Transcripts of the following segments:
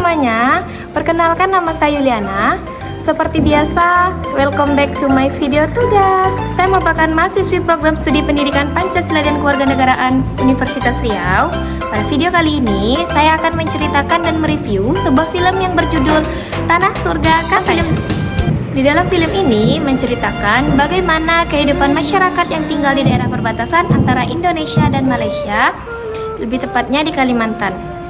semuanya, perkenalkan nama saya Yuliana. Seperti biasa, welcome back to my video tugas. Saya merupakan mahasiswi program studi pendidikan Pancasila dan Kewarganegaraan Universitas Riau. Pada video kali ini, saya akan menceritakan dan mereview sebuah film yang berjudul Tanah Surga Katanya. Di dalam film ini menceritakan bagaimana kehidupan masyarakat yang tinggal di daerah perbatasan antara Indonesia dan Malaysia, lebih tepatnya di Kalimantan.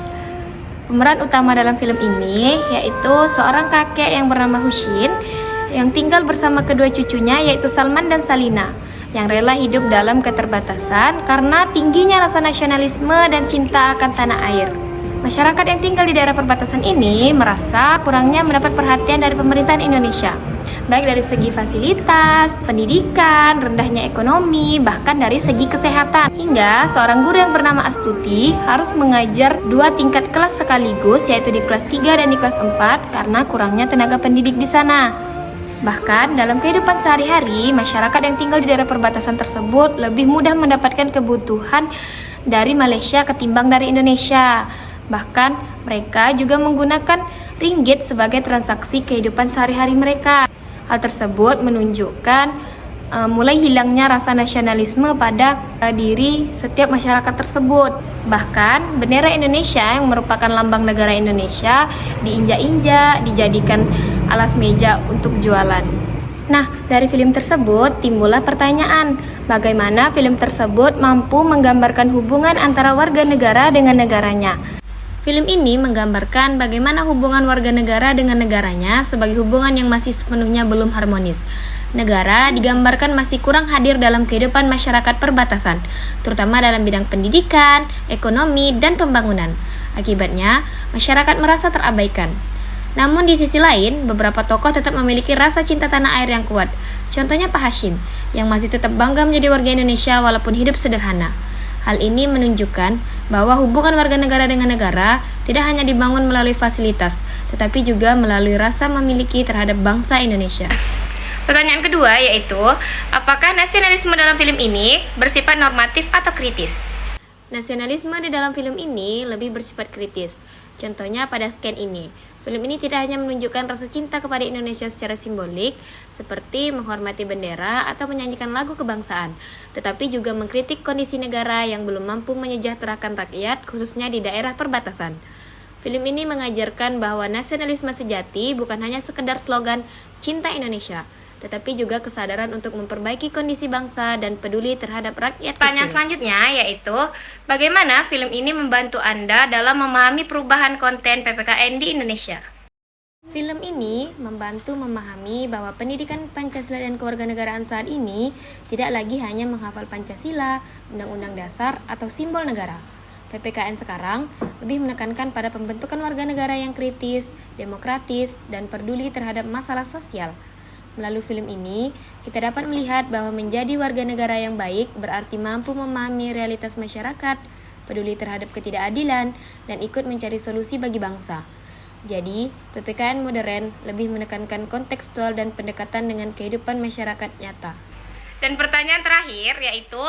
Pemeran utama dalam film ini yaitu seorang kakek yang bernama Husin yang tinggal bersama kedua cucunya yaitu Salman dan Salina yang rela hidup dalam keterbatasan karena tingginya rasa nasionalisme dan cinta akan tanah air. Masyarakat yang tinggal di daerah perbatasan ini merasa kurangnya mendapat perhatian dari pemerintahan Indonesia, baik dari segi fasilitas, pendidikan, rendahnya ekonomi, bahkan dari segi kesehatan. Hingga seorang guru yang bernama Astuti harus mengajar 2 tingkat kelas sekaligus, yaitu di kelas 3 dan di kelas 4 karena kurangnya tenaga pendidik di sana. Bahkan dalam kehidupan sehari-hari, masyarakat yang tinggal di daerah perbatasan tersebut lebih mudah mendapatkan kebutuhan dari Malaysia ketimbang dari Indonesia. Bahkan mereka juga menggunakan ringgit sebagai transaksi kehidupan sehari-hari mereka. Hal tersebut menunjukkan mulai hilangnya rasa nasionalisme pada diri setiap masyarakat tersebut. Bahkan bendera Indonesia yang merupakan lambang negara Indonesia diinjak-injak, dijadikan alas meja untuk jualan. Nah, dari film tersebut timbullah pertanyaan, bagaimana film tersebut mampu menggambarkan hubungan antara warga negara dengan negaranya. Film ini menggambarkan bagaimana hubungan warga negara dengan negaranya sebagai hubungan yang masih sepenuhnya belum harmonis. Negara digambarkan masih kurang hadir dalam kehidupan masyarakat perbatasan, terutama dalam bidang pendidikan, ekonomi, dan pembangunan. Akibatnya, masyarakat merasa terabaikan. Namun di sisi lain, beberapa tokoh tetap memiliki rasa cinta tanah air yang kuat. Contohnya Pak Hashim, yang masih tetap bangga menjadi warga Indonesia walaupun hidup sederhana. Hal ini menunjukkan bahwa hubungan warga negara dengan negara tidak hanya dibangun melalui fasilitas, tetapi juga melalui rasa memiliki terhadap bangsa Indonesia. Pertanyaan kedua yaitu, apakah nasionalisme dalam film ini bersifat normatif atau kritis? Nasionalisme di dalam film ini lebih bersifat kritis. Contohnya pada scan ini. Film ini tidak hanya menunjukkan rasa cinta kepada Indonesia secara simbolik, seperti menghormati bendera atau menyanyikan lagu kebangsaan, tetapi juga mengkritik kondisi negara yang belum mampu menyejahterakan rakyat, khususnya di daerah perbatasan. Film ini mengajarkan bahwa nasionalisme sejati bukan hanya sekedar slogan cinta Indonesia, tetapi juga kesadaran untuk memperbaiki kondisi bangsa dan peduli terhadap rakyat kecil. Pertanyaan selanjutnya yaitu, bagaimana film ini membantu Anda dalam memahami perubahan konten PPKN di Indonesia? Film ini membantu memahami bahwa pendidikan Pancasila dan kewarganegaraan saat ini tidak lagi hanya menghafal Pancasila, Undang-Undang Dasar, atau simbol negara. PPKN sekarang lebih menekankan pada pembentukan warga negara yang kritis, demokratis, dan peduli terhadap masalah sosial. Melalui film ini, kita dapat melihat bahwa menjadi warga negara yang baik berarti mampu memahami realitas masyarakat, peduli terhadap ketidakadilan, dan ikut mencari solusi bagi bangsa. Jadi, PPKN modern lebih menekankan kontekstual dan pendekatan dengan kehidupan masyarakat nyata. Dan pertanyaan terakhir yaitu,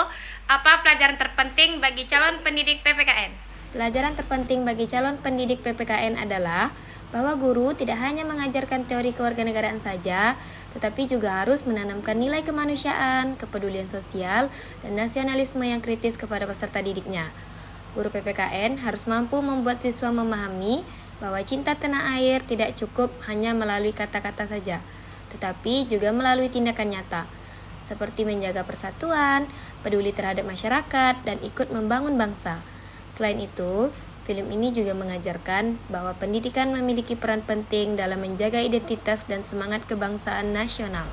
apa pelajaran terpenting bagi calon pendidik PPKN? Pelajaran terpenting bagi calon pendidik PPKN adalah bahwa guru tidak hanya mengajarkan teori kewarganegaraan saja, tetapi juga harus menanamkan nilai kemanusiaan, kepedulian sosial, dan nasionalisme yang kritis kepada peserta didiknya. Guru PPKN harus mampu membuat siswa memahami bahwa cinta tanah air tidak cukup hanya melalui kata-kata saja, tetapi juga melalui tindakan nyata, seperti menjaga persatuan, peduli terhadap masyarakat, dan ikut membangun bangsa. Selain itu, film ini juga mengajarkan bahwa pendidikan memiliki peran penting dalam menjaga identitas dan semangat kebangsaan nasional.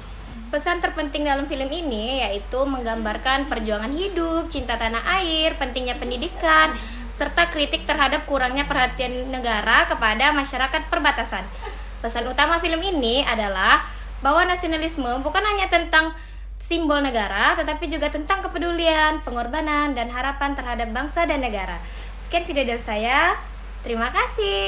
Pesan terpenting dalam film ini yaitu menggambarkan perjuangan hidup, cinta tanah air, pentingnya pendidikan, serta kritik terhadap kurangnya perhatian negara kepada masyarakat perbatasan. Pesan utama film ini adalah bahwa nasionalisme bukan hanya tentang simbol negara, tetapi juga tentang kepedulian, pengorbanan, dan harapan terhadap bangsa dan negara. Sekian video dari saya. Terima kasih.